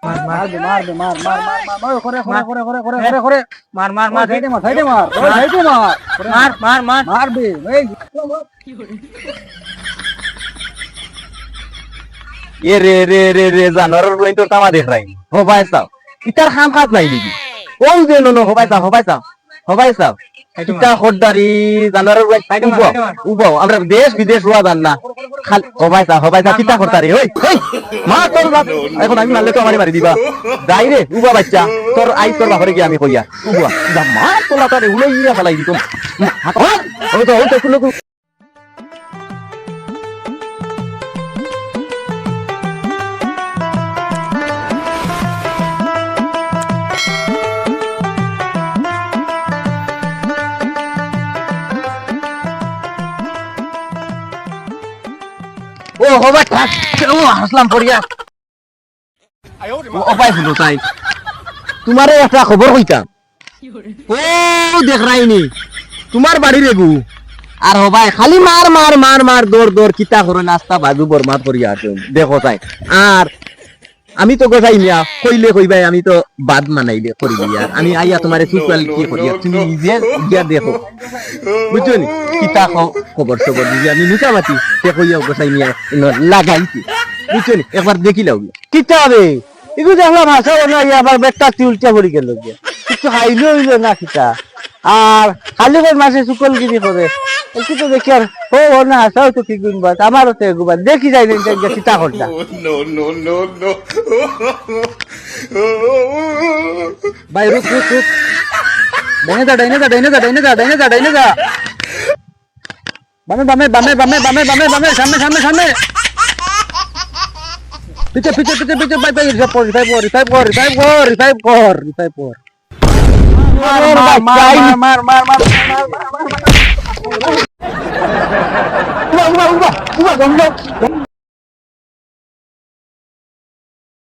মার দে মার দে মার মার মার মার ওই করে করে করে করে করে করে করে মার মার মার সাইডে মার সাইডে মার ওই সাইডে মার মার মার মার মার বে এই ये रे रे रे रे जानवर रोई तो तमा देख रही हो भाई साहब इतर खाम खास नहीं दी ओई दे नो हो भाई साहब इतर खोददारी जानवर रोई उबो আমরা দেশ বিদেশ রোয়া জান না খাল हो भाई साहब কিতা করতারি ওই মা তোর বাপ এখন আমি মারলে তো আমারে মারি দিবা যাই রে উবা বাচ্চা তোর আই তোর বাপরে কি আমি কইয়া উবা দা মা তোলা তোরে উলাই ইয়া ফলাই দিত ওই তো শুনো ও হবা থাক ও হাসলাম পড়িয়া ও পাই হলো তাই তোমারে একটা খবর কইতাম ও দেখ রাইনি তোমার বাড়ি রে গু আর হবাই খালি মার মার মার মার দৌড় দৌড় কিতা করে নাস্তা বাজু বরমাত করিয়া আছে দেখো তাই আর আমি তো গোসাই মিয়া কইলে কইবাই আমি তো বাদ মানাইলে করি আর আমি আইয়া তোমারে সুপাল কি করিয়া তুমি নিজে গিয়া দেখো বুঝছো নি কিতা খবর খবর দিবি আমি নিচা মাতি সে কইয়া গোসাই মিয়া লাগাইছি বুঝছো নি একবার দেখি লাও কিতা হবে এগু দেখলাম হাসা না আবার বেটা উল্টা পড়ি গেল গিয়া কিছু খাইলো হইলো না কিতা আর খালি করে মাসে সুকল গিরি করে একটু তো দেখি আর ও না হাসাও তো ঠিক দিন বাদ আমারও তো এগুবার দেখি যাই না কিতা করতা ভাই রুক রুক রুক ডাইনে যা বামে সামনে পিছে ভাই রিভাইভ কর মার